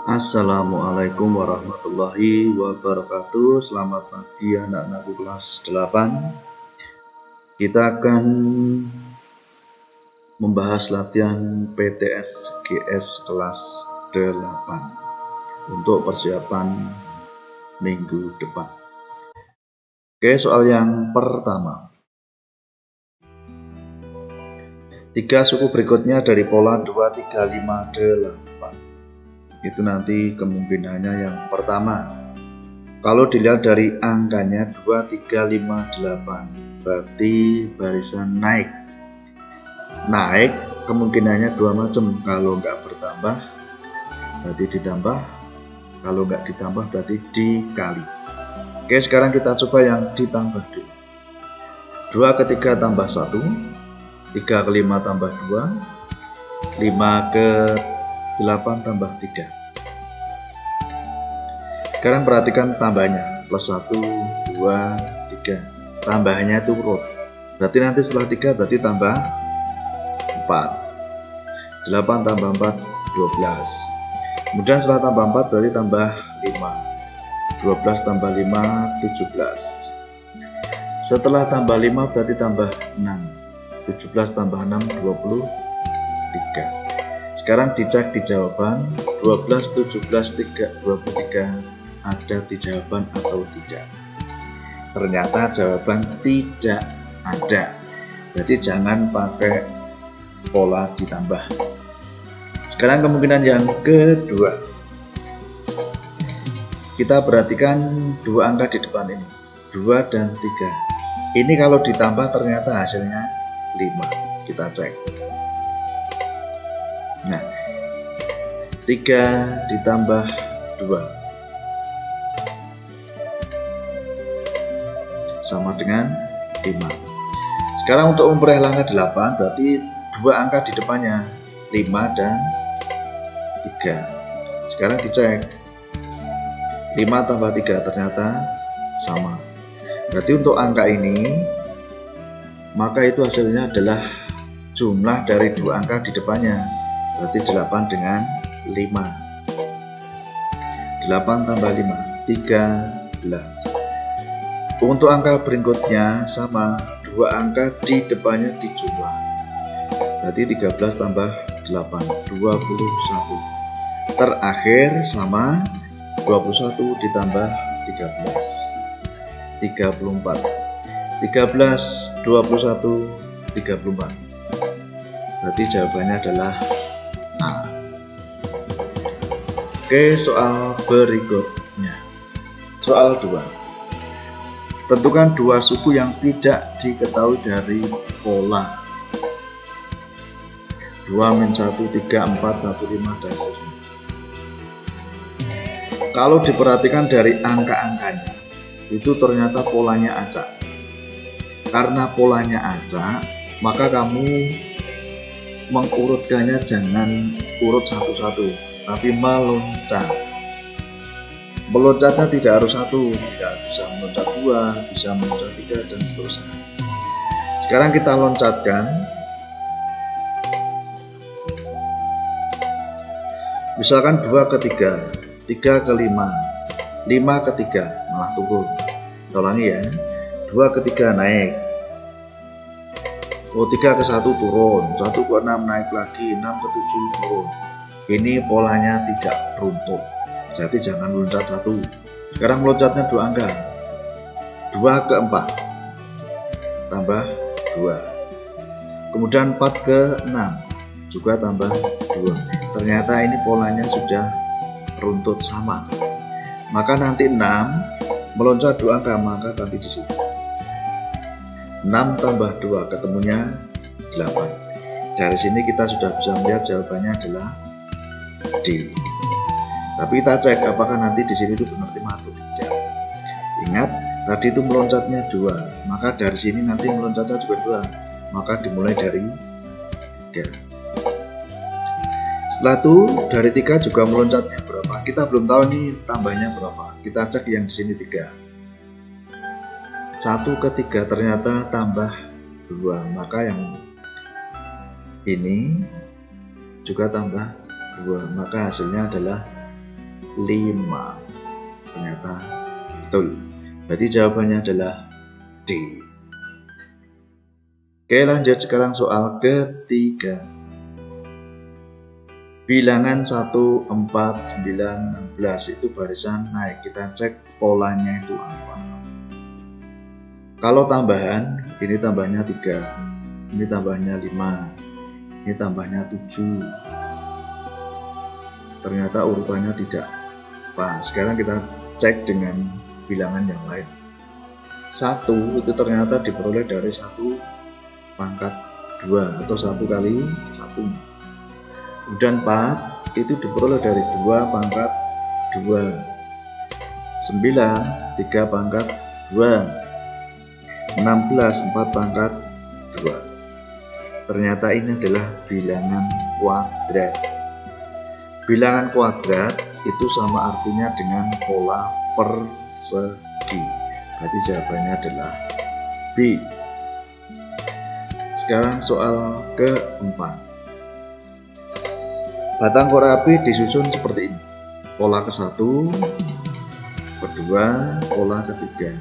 Assalamualaikum warahmatullahi wabarakatuh. Selamat pagi anak-anakku kelas 8. Kita akan membahas latihan PTS GS kelas 8 untuk persiapan minggu depan. Oke, soal yang pertama. 3 suku berikutnya dari pola 2, 3, 5, 8. Itu nanti kemungkinannya yang pertama. Kalau dilihat dari angkanya 2, 3, 5, 8, berarti barisan naik. Naik kemungkinannya dua macam. Kalau nggak bertambah berarti ditambah, kalau nggak ditambah berarti dikali. Oke, sekarang kita coba yang ditambah dulu. 2 ke 3 tambah 1, 3 ke 5 tambah 2, 5 ke 8 tambah 3. Sekarang perhatikan tambahnya, plus 1, 2, 3. Tambahnya itu urut. Berarti nanti setelah 3 berarti tambah 4. 8 tambah 4, 12. Kemudian setelah tambah 4 berarti tambah 5. 12 tambah 5, 17. Setelah tambah 5 berarti tambah 6. 17 tambah 6, 23. Sekarang dicek di jawaban, 12, 17, 23 ada di jawaban atau tidak. Ternyata jawaban tidak ada. Berarti jangan pakai pola ditambah. Sekarang kemungkinan yang kedua. Kita perhatikan dua angka di depan ini, 2 dan 3. Ini kalau ditambah ternyata hasilnya 5. Kita cek. Nah, 3 ditambah 2 sama dengan 5. Sekarang untuk memperoleh angka 8 berarti dua angka di depannya, 5 dan 3. Sekarang dicek, 5 tambah 3 ternyata sama. Berarti untuk angka ini maka itu hasilnya adalah jumlah dari dua angka di depannya. Berarti 8 dengan 5. 8 tambah 5, 13. Untuk angka berikutnya sama, dua angka di depannya dijumlah. Berarti 13 tambah 8, 21. Terakhir sama, 21 ditambah 13, 34. 13, 21, 34. Berarti jawabannya adalah A. Oke, soal berikutnya. Soal 2. Tentukan dua suku yang tidak diketahui dari pola 2, min 1, 3, 4, 1, 5, dan seterusnya. Kalau diperhatikan dari angka-angkanya, itu ternyata polanya acak. Karena polanya acak, maka kamu mengurutkannya jangan urut satu-satu, tapi meloncat. Meloncatnya tidak harus 1, tidak bisa meloncat 2, bisa meloncat 3, dan seterusnya. Sekarang kita loncatkan. Misalkan 2 ke 3, 3 ke 5, 5 ke 3 malah turun. Kita ulangi ya, 2 ke 3 naik, 3 ke 1 turun, 1 ke 6 naik lagi, 6 ke 7 turun. Ini polanya tidak runtut, jadi jangan loncat 1. Sekarang meloncatnya dua angka, 2 ke 4 tambah 2, kemudian 4 ke 6 juga tambah 2. Ternyata ini polanya sudah runtut sama. Maka nanti 6 meloncat dua angka, maka ganti di sini. 6 tambah 2 ketemunya 8. Dari sini kita sudah bisa melihat jawabannya adalah D. Tapi kita cek apakah nanti di sini itu benar 5 atau tidak. Ingat, tadi itu meloncatnya 2, maka dari sini nanti meloncatnya juga 2, maka dimulai dari 3. Setelah itu dari 3 juga meloncatnya berapa? Kita belum tahu nih tambahnya berapa. Kita cek yang di sini 3. 1 ke 3 ternyata tambah 2, maka yang ini juga tambah 2, maka hasilnya adalah 5. Ternyata betul. Berarti jawabannya adalah D. Oke, lanjut sekarang soal ketiga. Bilangan 1, 4, 9, 16 itu barisan naik. Kita cek polanya itu apa. Kalau tambahan, ini tambahnya 3, ini tambahnya 5, ini tambahnya 7. Ternyata urutannya tidak pas. Sekarang kita cek dengan bilangan yang lain. 1 itu ternyata diperoleh dari 1 pangkat 2 atau 1 kali 1. Kemudian 4 itu diperoleh dari 2 pangkat 2. 9 3 pangkat 2. 16 4 pangkat 2. Ternyata ini adalah bilangan kuadrat. Bilangan kuadrat itu sama artinya dengan pola persegi. Berarti jawabannya adalah B. Sekarang soal keempat. Batang korek api disusun seperti ini. Pola ke-1, kedua, pola ketiga.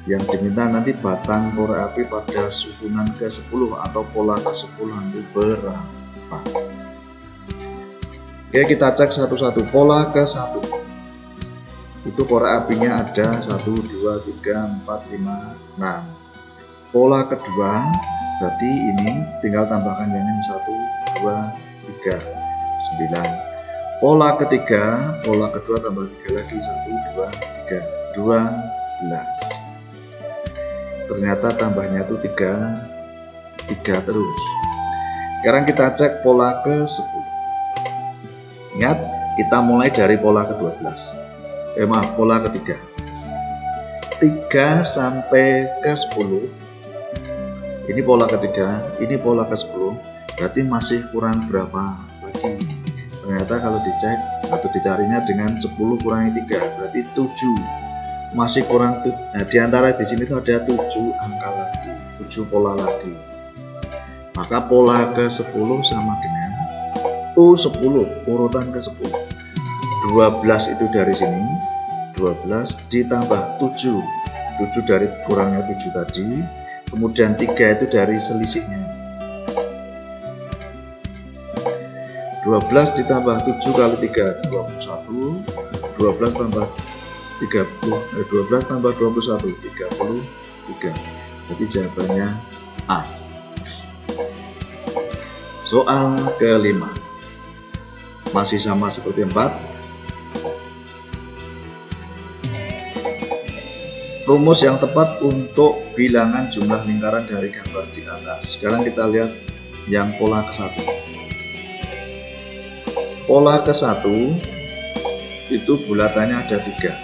Yang diminta nanti batang korek api pada susunan ke-10 atau pola ke-10 nanti berapa. Oke, kita cek satu-satu. Pola ke-1 itu korek apinya ada 1, 2, 3, 4, 5, 6. Pola kedua berarti ini tinggal tambahkan yang ini 1, 2, 3, 9. Pola ketiga, pola kedua tambah 3 lagi 1, 2, 3, 12. Ternyata tambahnya itu 3 terus. Sekarang kita cek pola ke-10. Ingat, kita mulai dari pola ke-12. Pola ketiga. 3 sampai ke-10. Ini pola ketiga, ini pola ke-10. Berarti masih kurang berapa lagi? Ternyata kalau dicek atau dicarinya dengan 10 kurangi 3 berarti 7. Masih kurang 7. Nah, di antara di sini tuh ada 7 angka lagi, 7 pola lagi. Maka pola ke-10 sama dengan U10, urutan ke-10. 12 itu dari sini, 12 ditambah 7. 7 dari kurangnya 7 tadi. Kemudian 3 itu dari selisihnya. 12 ditambah 7 kali 3, 21. 12 tambah 30, 12 tambah 21, 33. Jadi jawabannya A. Soal kelima. Masih sama seperti 4. Rumus yang tepat untuk bilangan jumlah lingkaran dari gambar di atas. Sekarang kita lihat yang pola ke-1. Pola ke-1 itu bulatannya ada 3.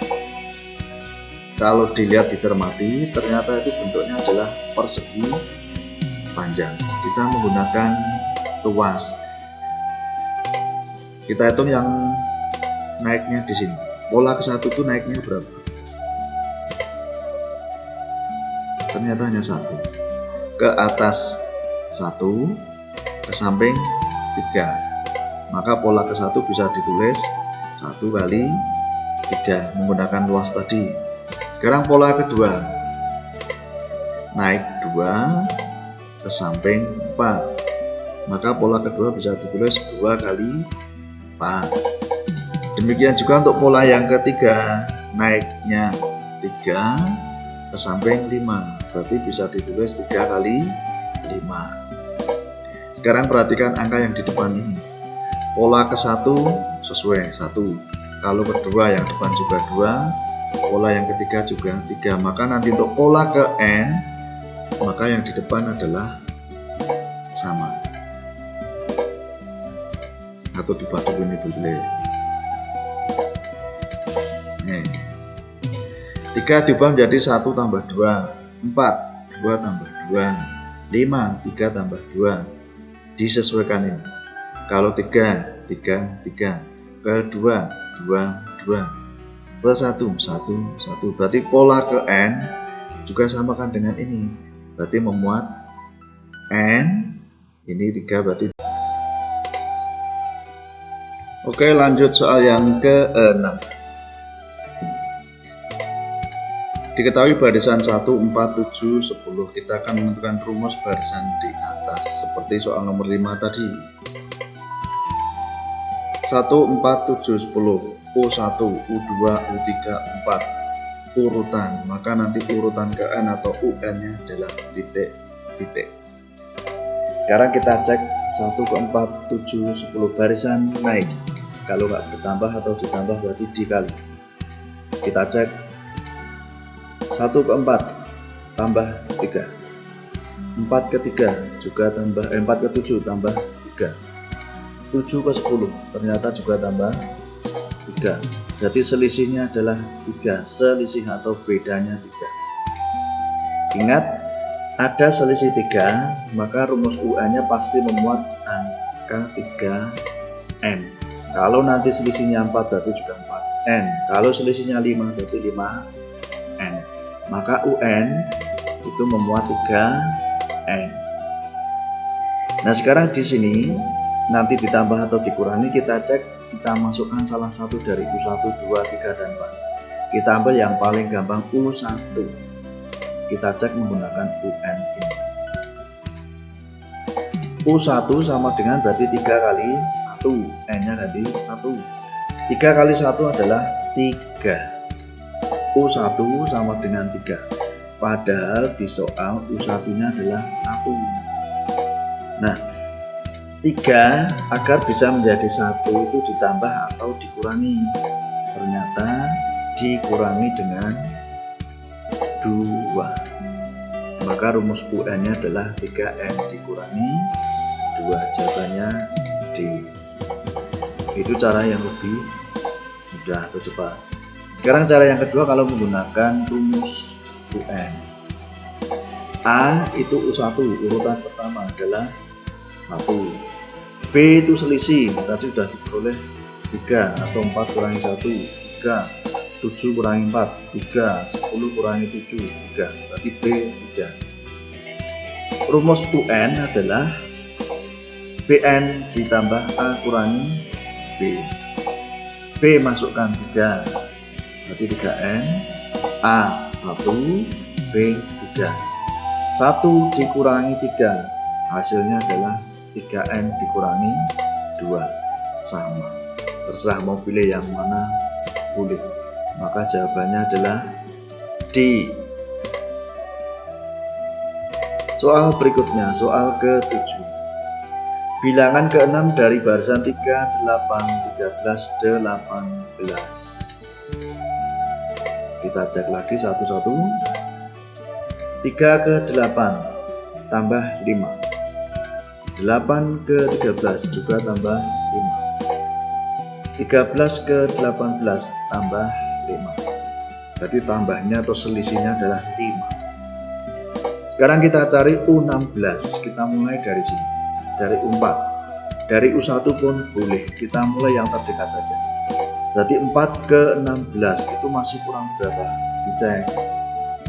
Kalau dilihat dicermati, ternyata itu bentuknya adalah persegi panjang. Kita menggunakan tuas. Kita hitung yang naiknya di sini. Pola ke-1 itu naiknya berapa? Ternyata hanya 1. Ke atas 1, ke samping 3. Maka pola ke-1 bisa ditulis 1 kali 3 menggunakan luas tadi. Sekarang pola kedua, naik 2, ke samping 4. Maka pola kedua bisa ditulis 2 kali 4. Demikian juga untuk pola yang ketiga, naiknya 3, ke samping 5. Berarti bisa ditulis 3 kali 5. Sekarang perhatikan angka yang di depan ini. Pola ke-1 sesuai 1. Kalau kedua yang depan juga 2. Pola yang ketiga juga 3. Maka nanti untuk pola ke N, maka yang di depan adalah sama. Atau dibantu ini dulu. 3 diubah menjadi 1 tambah 2, 4, 2 tambah 2, 5, 3 tambah 2. Disesuaikan ini. Kalau 3, 3, 3. Ke 2, 2, 2. Ke 1, 1, 1. Berarti pola ke N juga samakan dengan ini. Berarti memuat N. Ini 3 berarti. Oke, lanjut soal yang ke-6. Diketahui barisan 1, 4, 7, 10. Kita akan menentukan rumus barisan di atas seperti soal nomor 5 tadi. 1, 4, 7, 10. U1, U2, U3, U4. Urutan. Maka nanti urutan ke N atau UN-nya adalah titik. Sekarang kita cek 1 ke 4, 7, 10. Barisan naik. Kalau nggak bertambah atau ditambah berarti dikali. Kita cek 1 ke 4 tambah 3, 4 ke 3 juga tambah 4 ke 7 tambah 3, 7 ke 10 ternyata juga tambah 3. Jadi selisihnya adalah 3, selisih atau bedanya 3. Ingat, ada selisih 3, maka rumus UN-nya pasti memuat angka 3N. Kalau nanti selisihnya 4 berarti juga 4N. Kalau selisihnya 5 berarti 5N. Maka UN itu memuat 3N. Nah, sekarang di sini nanti ditambah atau dikurangi, kita cek, kita masukkan salah satu dari U1, 2, 3, dan 4. Kita ambil yang paling gampang U1. Kita cek menggunakan UN ini. U1 sama dengan berarti 3 kali 1, N-nya ganti 1. 3 kali 1 adalah 3. U1 sama dengan 3. Padahal di soal U1-nya adalah 1. Nah, 3 agar bisa menjadi 1 itu ditambah atau dikurangi. Ternyata dikurangi dengan 2. Maka rumus UN-nya adalah 3N dikurangi 2. Jawabannya D. Itu cara yang lebih mudah atau cepat. Sekarang cara yang kedua kalau menggunakan rumus UN. A itu U1, urutan pertama adalah 1. B itu selisih, tadi sudah diperoleh 3 atau 4 kurangi 1, 3. 7 kurangi 4, 3. 10 kurangi 7, 3. Berarti B 3. Rumus UN adalah BN ditambah A kurangi B. B masukkan 3, berarti 3N. A 1, B 3. 1 dikurangi 3, hasilnya adalah 3N dikurangi 2. Sama. Terserah mau pilih yang mana boleh. Maka jawabannya adalah D. Soal berikutnya, soal ke-7. Bilangan ke-6 dari barisan 3, 8, 13, 18. Kita cek lagi satu-satu. 3 ke 8 tambah 5. 8 ke 13 juga tambah 5. 13 ke 18 tambah 5. Berarti tambahnya atau selisihnya adalah 5. Sekarang kita cari U16. Kita mulai dari sini. Dari U4. Dari U1 pun boleh. Kita mulai yang terdekat saja. Berarti 4 ke 16 itu masih kurang berapa? Dicek.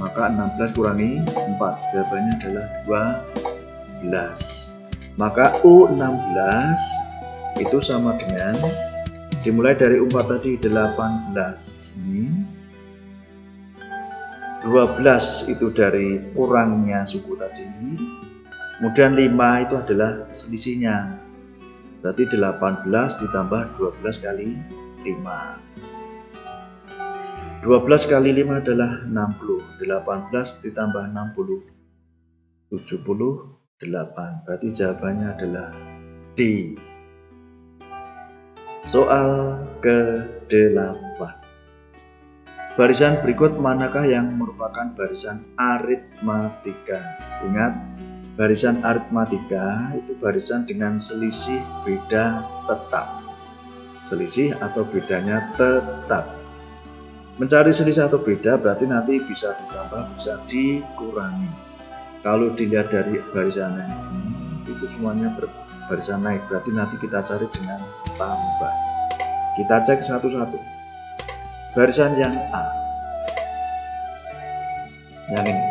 Maka 16 kurangi 4. Jawabannya adalah 12. Maka U16 itu sama dengan, dimulai dari 4 tadi 18. Ini 12 itu dari kurangnya suku tadi. Kemudian 5 itu adalah selisihnya. Berarti 18 ditambah 12 kali 5. 12 kali 5 adalah 60. 18 ditambah 60. 78. Berarti jawabannya adalah D. Soal ke-8. Barisan berikut manakah yang merupakan barisan aritmatika? Ingat, barisan aritmatika itu barisan dengan selisih beda tetap. Selisih atau bedanya tetap. Mencari selisih atau beda berarti nanti bisa ditambah, bisa dikurangi. Kalau dilihat dari barisan ini, itu semuanya barisan naik. Berarti nanti kita cari dengan tambah. Kita cek satu-satu. Barisan yang A, yang ini,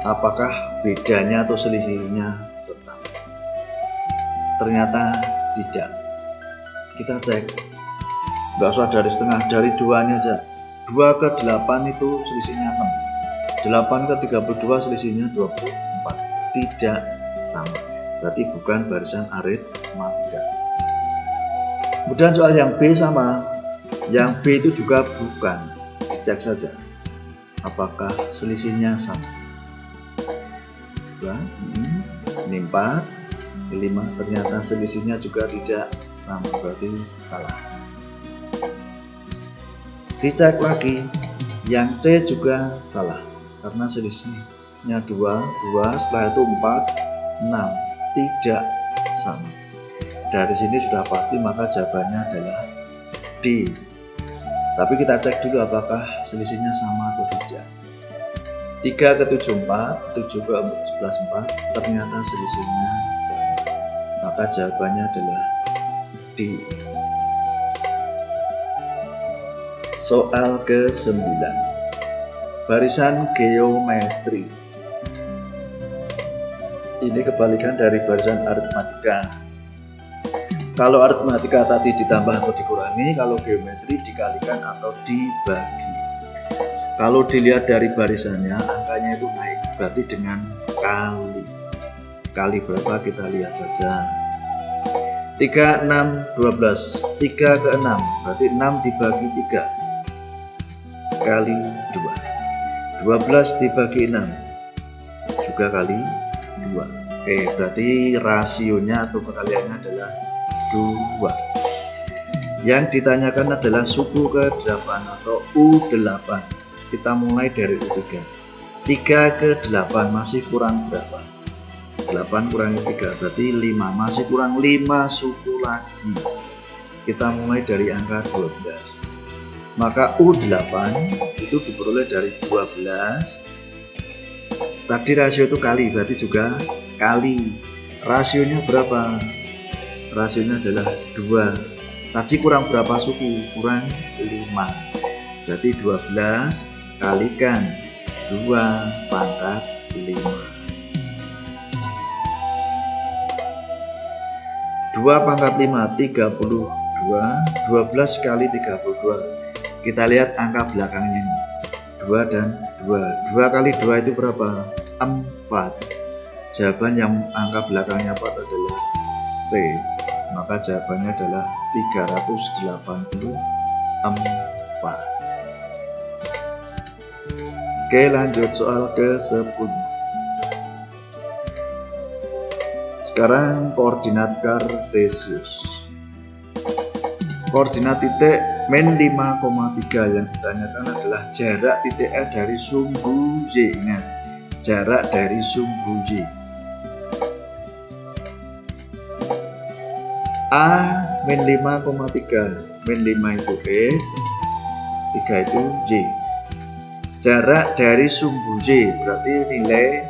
apakah bedanya atau selisihnya tetap? Ternyata tidak. kita cek, nggak usah dari setengah, dari 2-nya aja. 2 ke 8 itu selisihnya 6, 8 ke 32 selisihnya 24, tidak sama, berarti bukan barisan aritmatika. Kemudian soal yang B sama, yang B itu juga bukan, dicek saja apakah selisihnya sama. Ini 4, 5, ternyata selisihnya juga tidak sama, berarti salah. Dicek lagi, yang C juga salah karena selisihnya 2, setelah itu 4, 6, tidak sama. Dari sini sudah pasti, maka jawabannya adalah D. Tapi kita cek dulu apakah selisihnya sama atau tidak. 3 ke 7 4, 7 ke 11 4, ternyata selisihnya sama, maka jawabannya adalah D. Soal ke-9, barisan geometri. Ini kebalikan dari barisan aritmatika. Kalau aritmatika tadi ditambah atau dikurangi, kalau geometri dikalikan atau dibagi. Kalau dilihat dari barisannya, angkanya itu naik, berarti dengan kali. Kali berapa kita lihat saja. 3, 6, 12. 3 ke 6, berarti 6 dibagi 3 kali 2. 12 dibagi 6 juga kali 2. Oke, berarti rasionya atau perkaliannya adalah 2. Yang ditanyakan adalah suku ke-8 atau U8. Kita mulai dari U3. 3 ke 8 masih kurang berapa? 8 kurangi 3 berarti 5, masih kurang 5 suku lagi. Kita mulai dari angka 12. Maka U8 itu diperoleh dari 12. Tadi rasio itu kali, berarti juga kali. Rasionya berapa? Rasionya adalah 2. Tadi kurang berapa suku? Kurang 5. Berarti 12 kalikan 2 pangkat 5. 2 pangkat 5, 32. 12 kali 32. Kita lihat angka belakangnya ini. 2 dan 2. 2 kali 2 itu berapa? 4. Jawaban yang angka belakangnya 4 adalah C. Maka jawabannya adalah 384. Oke, lanjut soal ke-10. Sekarang koordinat kartesius. Koordinat titik min 5,3 yang ditanyakan adalah jarak titik A dari sumbu Y. Ingat, jarak dari sumbu Y. A min 5,3, min 5 itu X, 3 itu Y. Jarak dari sumbu Y berarti nilai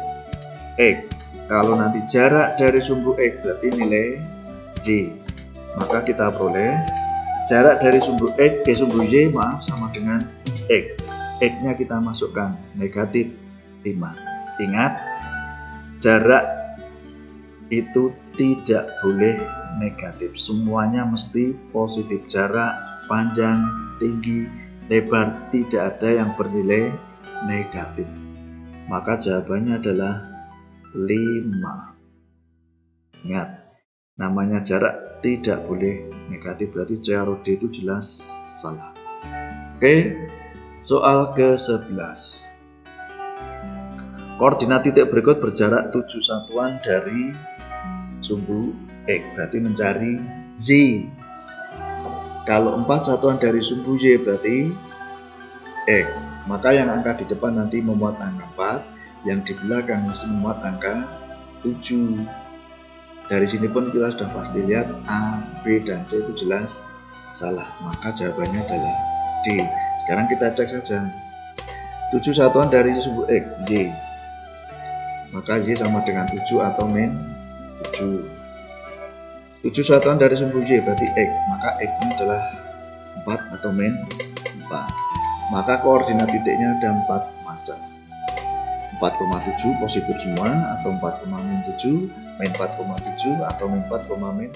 X. Kalau nanti jarak dari sumbu X berarti nilai Y. Maka kita peroleh jarak dari sumbu X ke sumbu Y sama dengan X. X-nya kita masukkan negatif 5. Ingat, jarak itu tidak boleh negatif. Semuanya mesti positif. Jarak, panjang, tinggi, lebar, tidak ada yang bernilai negatif. Maka jawabannya adalah 5. Ingat, namanya jarak tidak boleh negatif, berarti C atau D itu jelas salah. Oke, soal ke-11. Koordinat titik berikut berjarak 7 satuan dari sumbu X, berarti mencari Z. Kalau 4 satuan dari sumbu Y berarti X. Maka yang angka di depan nanti memuat angka 4, yang di belakang masih memuat angka 7. Dari sini pun kita sudah pasti lihat A, B, dan C itu jelas salah. Maka jawabannya adalah D. Sekarang kita cek saja. 7 satuan dari sumbu X, Y. Maka Y sama dengan 7 atau min 7. 7 satuan dari sumbu Y berarti X. Maka X-nya adalah 4 atau min 4. Maka koordinat titiknya ada 4 macam. 4,7 positif semua, atau 4,7, min 4,7, atau min 4, min